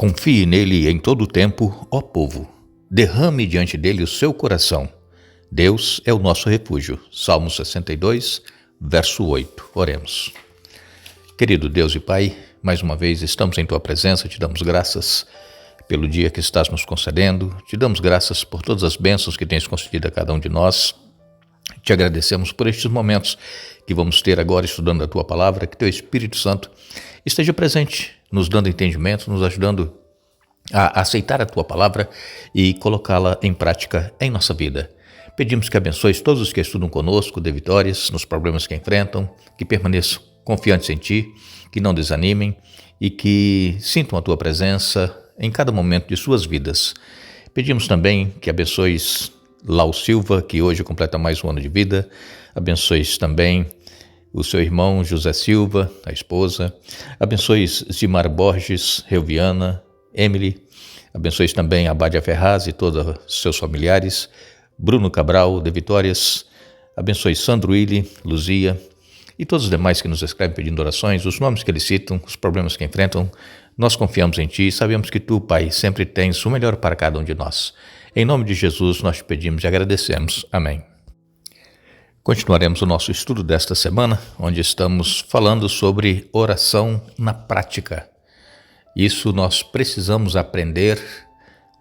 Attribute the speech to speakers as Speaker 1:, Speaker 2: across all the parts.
Speaker 1: Confie nele em todo o tempo, ó povo. Derrame diante dele o seu coração. Deus é o nosso refúgio. Salmo 62, verso 8. Oremos. Querido Deus e Pai, mais uma vez estamos em Tua presença, te damos graças pelo dia que estás nos concedendo, te damos graças por todas as bênçãos que tens concedido a cada um de nós. Te agradecemos por estes momentos que vamos ter agora estudando a Tua Palavra, que Teu Espírito Santo esteja presente, nos dando entendimento, nos ajudando a aceitar a Tua Palavra e colocá-la em prática em nossa vida. Pedimos que abençoes todos os que estudam conosco, dê vitórias nos problemas que enfrentam, que permaneçam confiantes em Ti, que não desanimem e que sintam a Tua presença em cada momento de suas vidas. Pedimos também que abençoes Lau Silva, que hoje completa mais um ano de vida. Abençoes também o seu irmão José Silva, a esposa. Abençoes Zimar Borges, Relviana, Emily. Abençoes também a Abádia Ferraz e todos os seus familiares. Bruno Cabral, de Vitórias. Abençoe Sandro Willi, Luzia e todos os demais que nos escrevem pedindo orações, os nomes que eles citam, os problemas que enfrentam. Nós confiamos em Ti e sabemos que Tu, Pai, sempre tens o melhor para cada um de nós. Em nome de Jesus, nós te pedimos e agradecemos. Amém. Continuaremos o nosso estudo desta semana, onde estamos falando sobre oração na prática. Isso nós precisamos aprender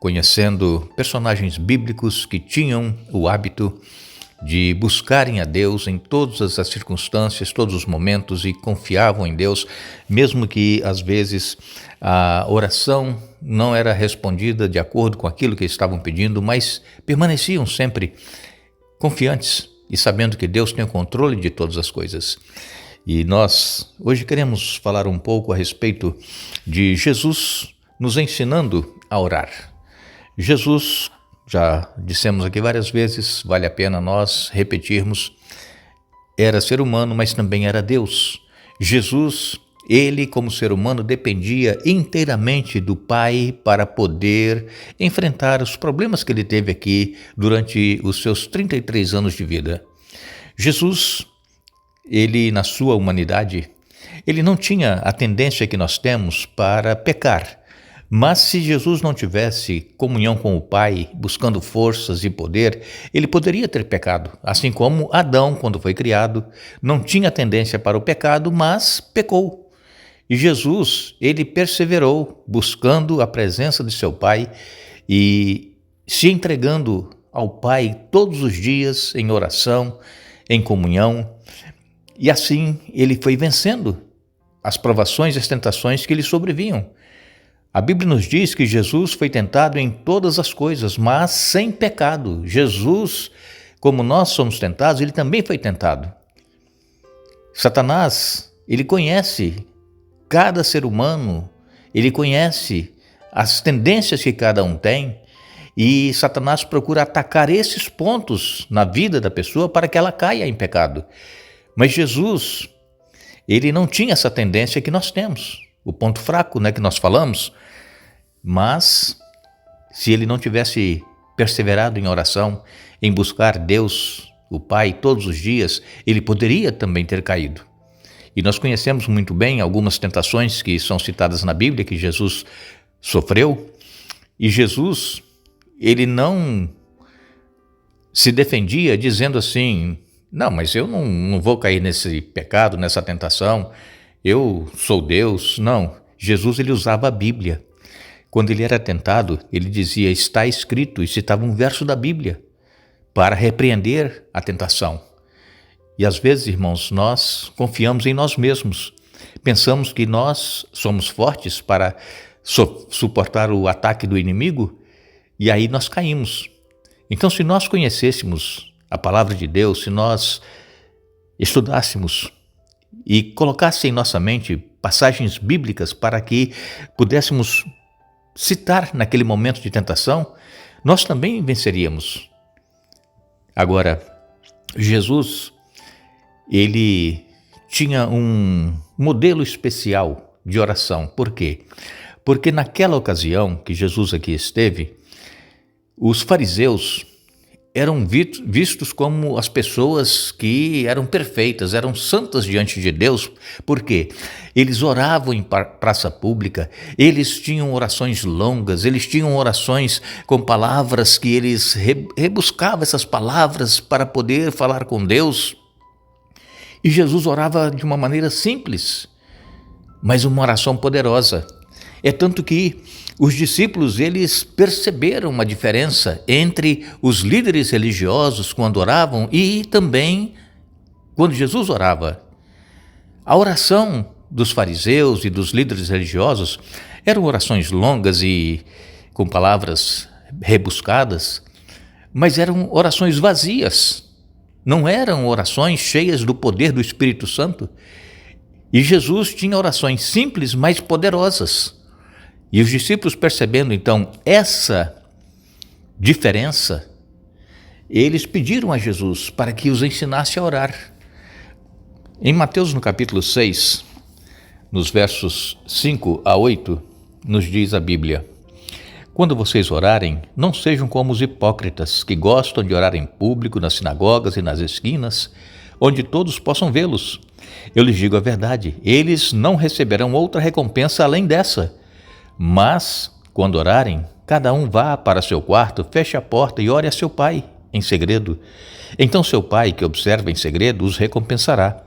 Speaker 1: conhecendo personagens bíblicos que tinham o hábito de buscarem a Deus em todas as circunstâncias, todos os momentos e confiavam em Deus, mesmo que às vezes a oração não era respondida de acordo com aquilo que estavam pedindo, mas permaneciam sempre confiantes e sabendo que Deus tem o controle de todas as coisas. E nós hoje queremos falar um pouco a respeito de Jesus nos ensinando a orar. Jesus, já dissemos aqui várias vezes, vale a pena nós repetirmos, era ser humano, mas também era Deus. Jesus, ele como ser humano dependia inteiramente do Pai para poder enfrentar os problemas que ele teve aqui durante os seus 33 anos de vida. Jesus, ele na sua humanidade, ele não tinha a tendência que nós temos para pecar. Mas se Jesus não tivesse comunhão com o Pai, buscando forças e poder, ele poderia ter pecado. Assim como Adão, quando foi criado, não tinha tendência para o pecado, mas pecou. E Jesus, ele perseverou, buscando a presença de seu Pai e se entregando ao Pai todos os dias em oração, em comunhão. E assim ele foi vencendo as provações e as tentações que lhe sobrevinham. A Bíblia nos diz que Jesus foi tentado em todas as coisas, mas sem pecado. Jesus, como nós somos tentados, ele também foi tentado. Satanás, ele conhece cada ser humano, ele conhece as tendências que cada um tem, e Satanás procura atacar esses pontos na vida da pessoa para que ela caia em pecado. Mas Jesus, ele não tinha essa tendência que nós temos, o ponto fraco, que nós falamos. Mas, se ele não tivesse perseverado em oração, em buscar Deus, o Pai, todos os dias, ele poderia também ter caído. E nós conhecemos muito bem algumas tentações que são citadas na Bíblia, que Jesus sofreu. E Jesus, ele não se defendia dizendo assim, não, mas eu não vou cair nesse pecado, nessa tentação, eu sou Deus. Não, Jesus ele usava a Bíblia. Quando ele era tentado, ele dizia, está escrito, e citava um verso da Bíblia para repreender a tentação. E às vezes, irmãos, nós confiamos em nós mesmos. Pensamos que nós somos fortes para suportar o ataque do inimigo e aí nós caímos. Então, se nós conhecêssemos a palavra de Deus, se nós estudássemos e colocasse em nossa mente passagens bíblicas para que pudéssemos citar naquele momento de tentação, nós também venceríamos. Agora, Jesus, ele tinha um modelo especial de oração. Por quê? Porque naquela ocasião que Jesus aqui esteve, os fariseus, eram vistos como as pessoas que eram perfeitas, eram santas diante de Deus, porque eles oravam em praça pública, eles tinham orações longas, eles tinham orações com palavras que eles rebuscavam essas palavras para poder falar com Deus. E Jesus orava de uma maneira simples, mas uma oração poderosa. É tanto que os discípulos, eles perceberam uma diferença entre os líderes religiosos quando oravam e também quando Jesus orava. A oração dos fariseus e dos líderes religiosos eram orações longas e com palavras rebuscadas, mas eram orações vazias. Não eram orações cheias do poder do Espírito Santo. E Jesus tinha orações simples, mas poderosas. E os discípulos, percebendo então essa diferença, eles pediram a Jesus para que os ensinasse a orar. Em Mateus, no capítulo 6, nos versos 5 a 8, nos diz a Bíblia: quando vocês orarem, não sejam como os hipócritas, que gostam de orar em público nas sinagogas e nas esquinas, onde todos possam vê-los. Eu lhes digo a verdade, eles não receberão outra recompensa além dessa. Mas, quando orarem, cada um vá para seu quarto, feche a porta e ore a seu pai em segredo. Então seu pai, que observa em segredo, os recompensará.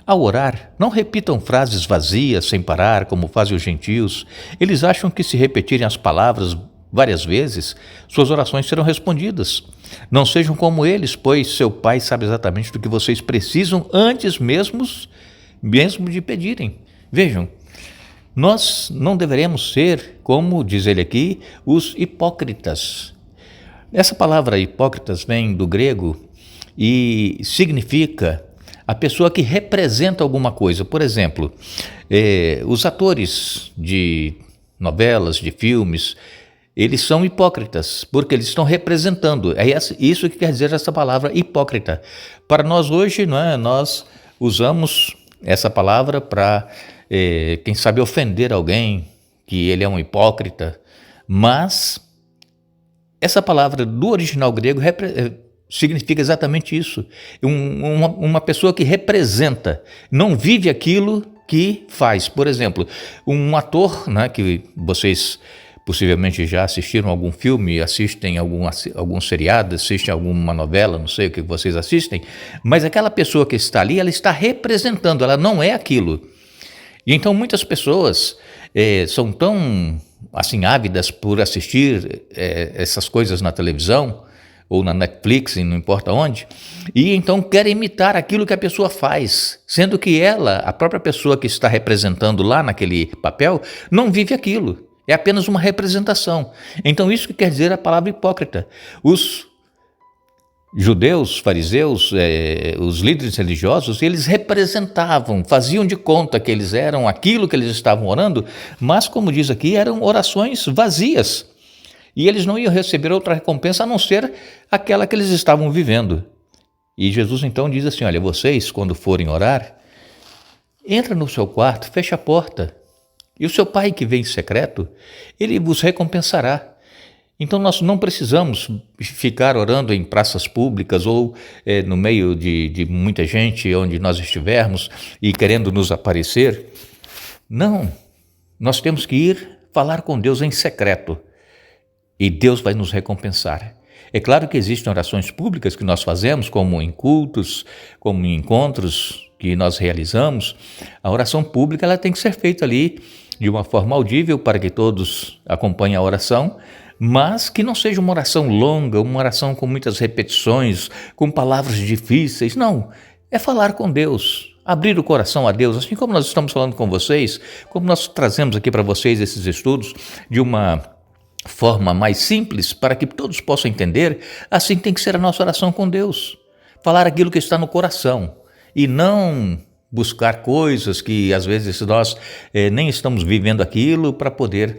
Speaker 1: Ao orar, não repitam frases vazias sem parar, como fazem os gentios. Eles acham que, se repetirem as palavras várias vezes, suas orações serão respondidas. Não sejam como eles, pois seu pai sabe exatamente do que vocês precisam antes mesmo de pedirem. Vejam, nós não deveremos ser, como diz ele aqui, os hipócritas. Essa palavra hipócritas vem do grego e significa a pessoa que representa alguma coisa. Por exemplo, os atores de novelas, de filmes, eles são hipócritas, porque eles estão representando. É isso que quer dizer essa palavra hipócrita. Para nós hoje, não é? Nós usamos essa palavra para, quem sabe, ofender alguém, que ele é um hipócrita. Mas essa palavra do original grego significa exatamente isso. Uma pessoa que representa, não vive aquilo que faz. Por exemplo, um ator, né, que vocês possivelmente já assistiram algum filme, assistem algum seriado, assistem alguma novela, não sei o que vocês assistem, mas aquela pessoa que está ali, ela está representando, ela não é aquilo. E então muitas pessoas são tão assim ávidas por assistir essas coisas na televisão, ou na Netflix, não importa onde, e então querem imitar aquilo que a pessoa faz, sendo que ela, a própria pessoa que está representando lá naquele papel, não vive aquilo. É apenas uma representação. Então isso que quer dizer a palavra hipócrita. Os judeus, fariseus, os líderes religiosos, eles representavam, faziam de conta que eles eram aquilo que eles estavam orando, mas, como diz aqui, eram orações vazias. E eles não iam receber outra recompensa a não ser aquela que eles estavam vivendo. E Jesus então diz assim: olha, vocês, quando forem orar, entra no seu quarto, fecha a porta. E o seu pai que vem em secreto, ele vos recompensará. Então nós não precisamos ficar orando em praças públicas ou no meio de muita gente, onde nós estivermos e querendo nos aparecer. Não, nós temos que ir falar com Deus em secreto e Deus vai nos recompensar. É claro que existem orações públicas que nós fazemos, como em cultos, como em encontros que nós realizamos. A oração pública ela tem que ser feita ali de uma forma audível para que todos acompanhem a oração, mas que não seja uma oração longa, uma oração com muitas repetições, com palavras difíceis. Não, é falar com Deus, abrir o coração a Deus, assim como nós estamos falando com vocês, como nós trazemos aqui para vocês esses estudos de uma forma mais simples, para que todos possam entender. Assim tem que ser a nossa oração com Deus, falar aquilo que está no coração e não buscar coisas que às vezes nós nem estamos vivendo aquilo para poder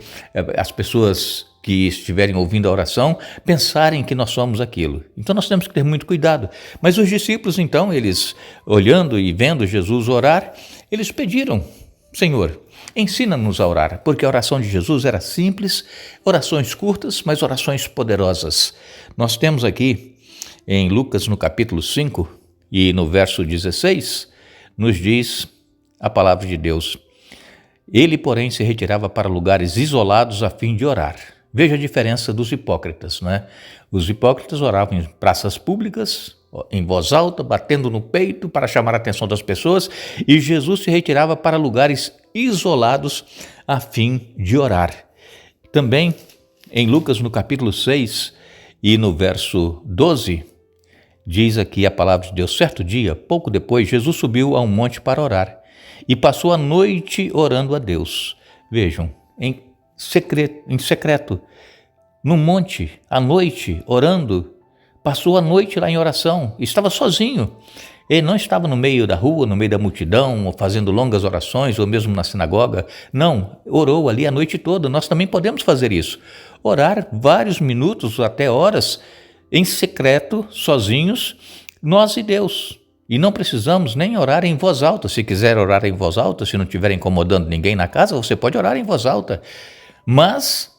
Speaker 1: as pessoas que estiverem ouvindo a oração pensarem que nós somos aquilo. Então nós temos que ter muito cuidado. Mas os discípulos então, eles olhando e vendo Jesus orar, eles pediram: Senhor, ensina-nos a orar, porque a oração de Jesus era simples, orações curtas, mas orações poderosas. Nós temos aqui em Lucas, no capítulo 5 e no verso 16, nos diz a palavra de Deus: ele, porém, se retirava para lugares isolados a fim de orar. Veja a diferença dos hipócritas, né? Os hipócritas oravam em praças públicas, em voz alta, batendo no peito para chamar a atenção das pessoas, e Jesus se retirava para lugares isolados a fim de orar. Também em Lucas, no capítulo 6 e no verso 12, diz aqui a palavra de Deus: certo dia, pouco depois, Jesus subiu a um monte para orar e passou a noite orando a Deus. Vejam, em secreto, no monte, à noite, orando, passou a noite lá em oração, estava sozinho. Ele não estava no meio da rua, no meio da multidão, fazendo longas orações, ou mesmo na sinagoga. Não, orou ali a noite toda. Nós também podemos fazer isso. Orar vários minutos, até horas, em secreto, sozinhos, nós e Deus. E não precisamos nem orar em voz alta. Se quiser orar em voz alta, se não estiver incomodando ninguém na casa, você pode orar em voz alta. Mas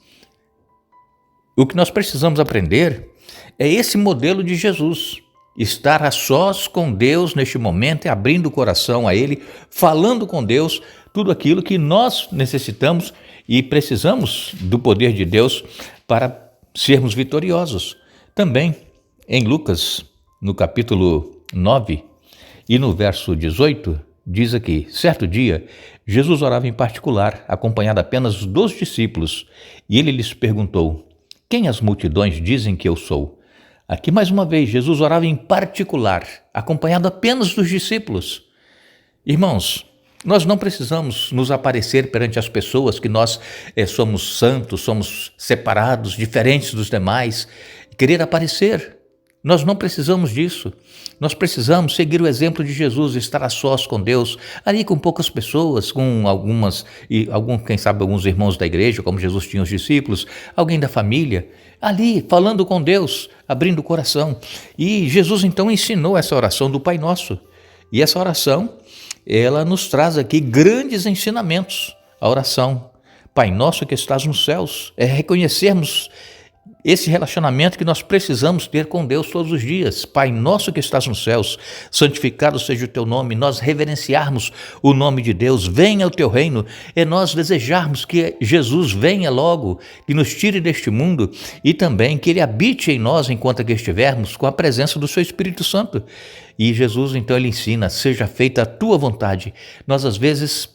Speaker 1: o que nós precisamos aprender é esse modelo de Jesus. Estar a sós com Deus neste momento e abrindo o coração a Ele, falando com Deus tudo aquilo que nós necessitamos e precisamos do poder de Deus para sermos vitoriosos. Também em Lucas, no capítulo 9 e no verso 18, diz aqui: certo dia, Jesus orava em particular, acompanhado apenas dos discípulos, e ele lhes perguntou: quem as multidões dizem que eu sou? Aqui mais uma vez, Jesus orava em particular, acompanhado apenas dos discípulos. Irmãos, nós não precisamos nos aparecer perante as pessoas que nós somos santos, somos separados, diferentes dos demais, querer aparecer. Nós não precisamos disso. Nós precisamos seguir o exemplo de Jesus, estar a sós com Deus, ali com poucas pessoas, com quem sabe alguns irmãos da igreja, como Jesus tinha os discípulos, alguém da família, ali falando com Deus, abrindo o coração. E Jesus então ensinou essa oração do Pai Nosso. E essa oração, ela nos traz aqui grandes ensinamentos. A oração Pai Nosso que estás nos céus, é reconhecermos esse relacionamento que nós precisamos ter com Deus todos os dias. Pai Nosso que estás nos céus, santificado seja o teu nome. Nós reverenciarmos o nome de Deus. Venha o teu reino. É nós desejarmos que Jesus venha logo, que nos tire deste mundo e também que ele habite em nós enquanto aqui estivermos com a presença do seu Espírito Santo. E Jesus então ele ensina: seja feita a tua vontade. Nós às vezes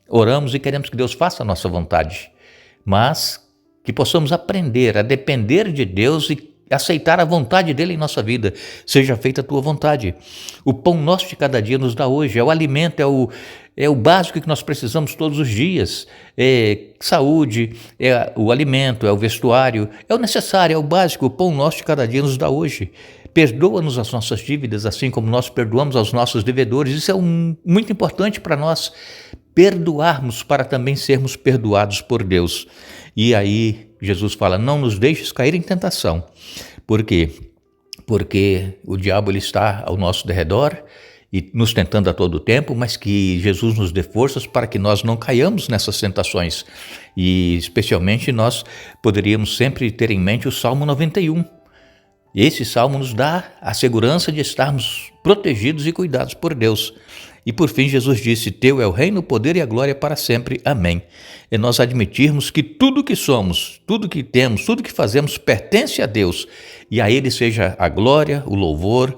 Speaker 1: oramos e queremos que Deus faça a nossa vontade, mas que possamos aprender a depender de Deus e aceitar a vontade dele em nossa vida. Seja feita a tua vontade. O pão nosso de cada dia nos dá hoje, é o alimento, é o básico que nós precisamos todos os dias. É saúde, é o alimento, é o vestuário, é o necessário, é o básico. O pão nosso de cada dia nos dá hoje. Perdoa-nos as nossas dívidas, assim como nós perdoamos aos nossos devedores. Isso é muito importante para nós, perdoarmos para também sermos perdoados por Deus. E aí Jesus fala: não nos deixes cair em tentação. Por quê? Porque o diabo ele está ao nosso derredor e nos tentando a todo tempo, mas que Jesus nos dê forças para que nós não caiamos nessas tentações. E especialmente nós poderíamos sempre ter em mente o Salmo 91. Esse salmo nos dá a segurança de estarmos protegidos e cuidados por Deus. E por fim Jesus disse: teu é o reino, o poder e a glória para sempre. Amém. É nós admitirmos que tudo que somos, tudo que temos, tudo que fazemos pertence a Deus. E a Ele seja a glória, o louvor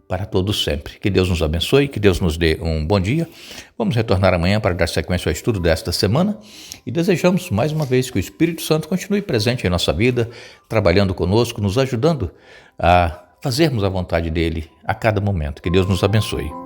Speaker 1: para todos sempre. Que Deus nos abençoe, que Deus nos dê um bom dia. Vamos retornar amanhã para dar sequência ao estudo desta semana e desejamos mais uma vez que o Espírito Santo continue presente em nossa vida, trabalhando conosco, nos ajudando a fazermos a vontade dele a cada momento. Que Deus nos abençoe.